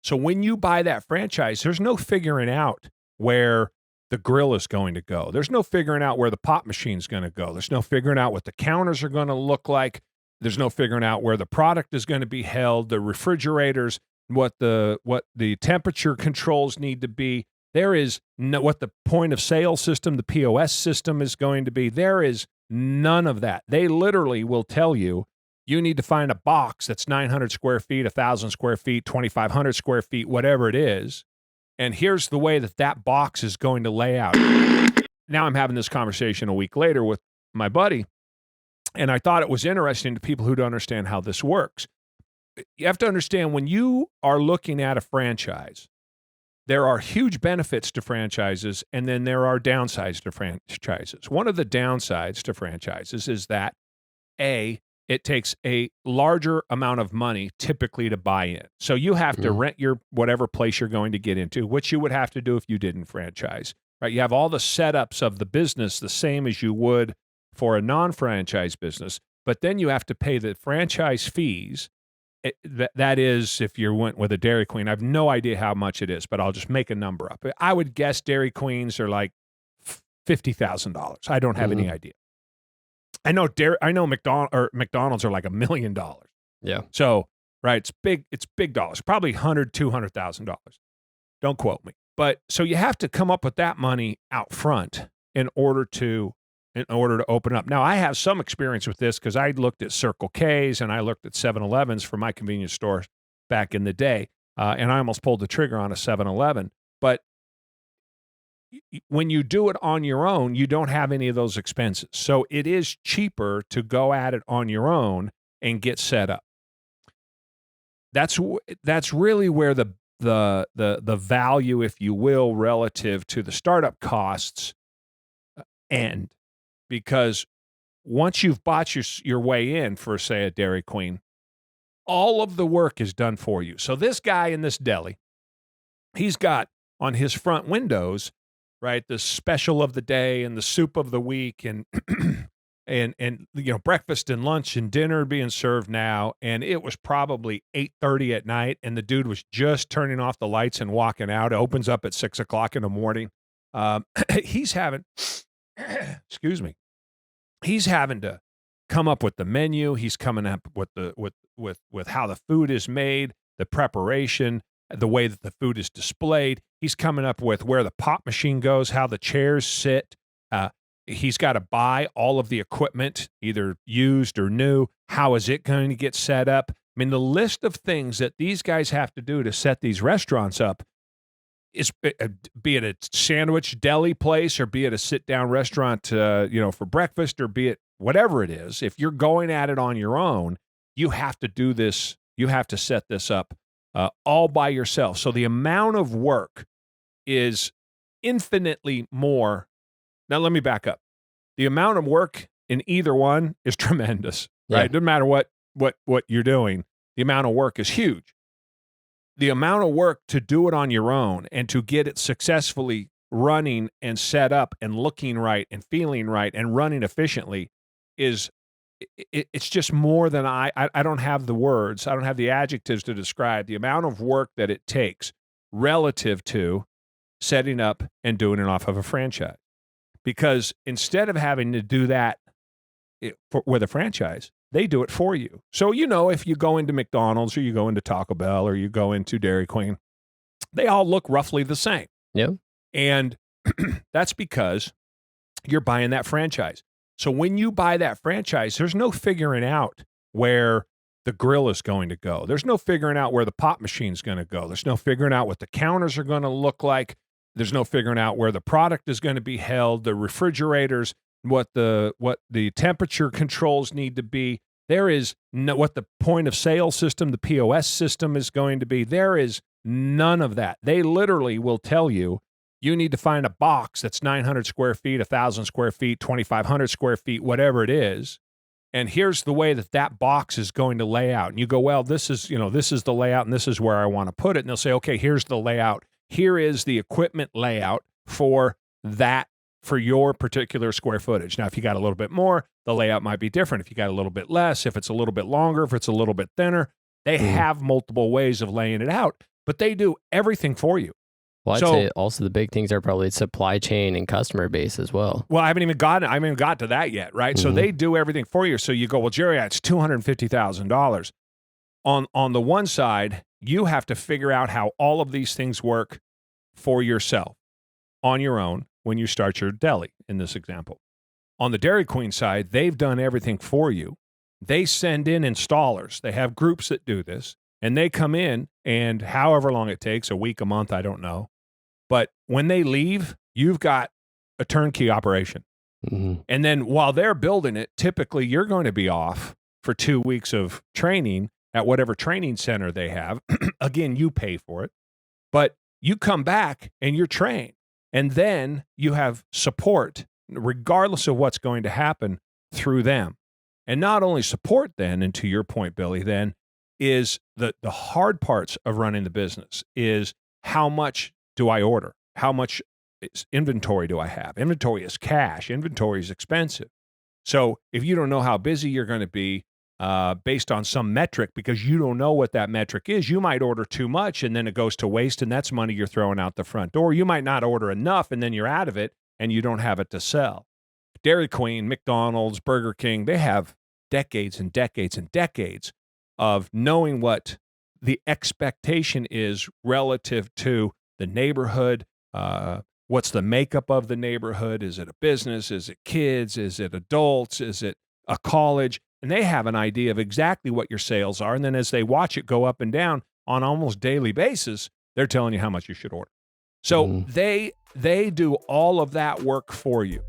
So when you buy that franchise, there's no figuring out where the grill is going to go. There's no figuring out where the pop machine's going to go. There's no figuring out what the counters are going to look like. There's no figuring out where the product is going to be held, the refrigerators, what the temperature controls need to be. There is no what the point of sale system, the POS system is going to be. There is none of that. They literally will tell you, you need to find a box that's 900 square feet, 1,000 square feet, 2,500 square feet, whatever it is. And here's the way that box is going to lay out. Now I'm having this conversation a week later with my buddy, and I thought it was interesting to people who don't understand how this works. You have to understand, when you are looking at a franchise, there are huge benefits to franchises, and then there are downsides to franchises. One of the downsides to franchises is that, A, it takes a larger amount of money typically to buy in. So you have to rent your whatever place you're going to get into, which you would have to do if you didn't franchise, right? You have all the setups of the business the same as you would for a non-franchise business, but then you have to pay the franchise fees. That is, if you went with a Dairy Queen, I have no idea how much it is, but I'll just make a number up. I would guess Dairy Queens are like $50,000. I don't have any idea. I know McDonald's are like $1 million. Yeah. So, right, it's big dollars, probably $200,000. Don't quote me. But so you have to come up with that money out front in order to open up. Now, I have some experience with this because I looked at Circle K's and I looked at 7-Elevens for my convenience store back in the day, and I almost pulled the trigger on a 7-Eleven. But when you do it on your own, you don't have any of those expenses. So it is cheaper to go at it on your own and get set up. That's really where the value, if you will, relative to the startup costs end. Because once you've bought your way in for, say, a Dairy Queen, all of the work is done for you. So this guy in this deli, he's got on his front windows, right, the special of the day and the soup of the week and and breakfast and lunch and dinner being served now. And it was probably 8:30 at night, and the dude was just turning off the lights and walking out. It opens up at 6 o'clock in the morning. He's having, excuse me, he's having to come up with the menu. He's coming up with with how the food is made, the preparation, the way that the food is displayed. He's coming up with where the pop machine goes, how the chairs sit. He's got to buy all of the equipment, either used or new. How is it going to get set up? I mean, the list of things that these guys have to do to set these restaurants up is, be it a sandwich deli place or be it a sit-down restaurant, for breakfast, or be it whatever it is. If you're going at it on your own, you have to do this. You have to set this up all by yourself. So the amount of work is infinitely more. Now, let me back up. The amount of work in either one is tremendous, right? It doesn't matter what you're doing. The amount of work is huge. The amount of work to do it on your own and to get it successfully running and set up and looking right and feeling right and running efficiently it's just more than I don't have the words. I don't have the adjectives to describe the amount of work that it takes relative to setting up and doing it off of a franchise. Because instead of having to do that with a franchise, they do it for you. So, if you go into McDonald's or you go into Taco Bell or you go into Dairy Queen, they all look roughly the same. Yeah. And that's because you're buying that franchise. So when you buy that franchise, there's no figuring out where the grill is going to go. There's no figuring out where the pop machine's going to go. There's no figuring out what the counters are going to look like. There's no figuring out where the product is going to be held, the refrigerators, what the temperature controls need to be. There is no what the point of sale system, the POS system is going to be. There is none of that. They literally will tell you, you need to find a box that's 900 square feet, 1,000 square feet, 2,500 square feet, whatever it is. And here's the way that box is going to lay out. And you go, well, this is the layout and this is where I want to put it. And they'll say, okay, here's the layout. Here is the equipment layout for your particular square footage. Now, if you got a little bit more, the layout might be different. If you got a little bit less, if it's a little bit longer, if it's a little bit thinner, they have multiple ways of laying it out. but they do everything for you. Well, I'd say also the big things are probably supply chain and customer base as well. Well, I haven't even got to that yet, right? Mm-hmm. So they do everything for you. So you go, well, Jerry, it's $250,000. On the one side, you have to figure out how all of these things work for yourself on your own when you start your deli, in this example. On the Dairy Queen side, they've done everything for you. They send in installers. They have groups that do this, and they come in, and however long it takes, a week, a month, I don't know. But when they leave, you've got a turnkey operation. Mm-hmm. And then while they're building it, typically you're going to be off for 2 weeks of training at whatever training center they have. Again, you pay for it, but you come back and you're trained. And then you have support, regardless of what's going to happen through them. And not only support then, and to your point, Billy, then is the hard parts of running the business is how much do I order? How much inventory do I have? Inventory is cash. Inventory is expensive. So if you don't know how busy you're going to be based on some metric, because you don't know what that metric is, you might order too much and then it goes to waste, and that's money you're throwing out the front door. You might not order enough and then you're out of it and you don't have it to sell. Dairy Queen, McDonald's, Burger King, they have decades and decades and decades of knowing what the expectation is relative to the neighborhood. What's the makeup of the neighborhood? Is it a business? Is it kids? Is it adults? Is it a college? And they have an idea of exactly what your sales are. And then as they watch it go up and down on almost daily basis, they're telling you how much you should order. So they do all of that work for you.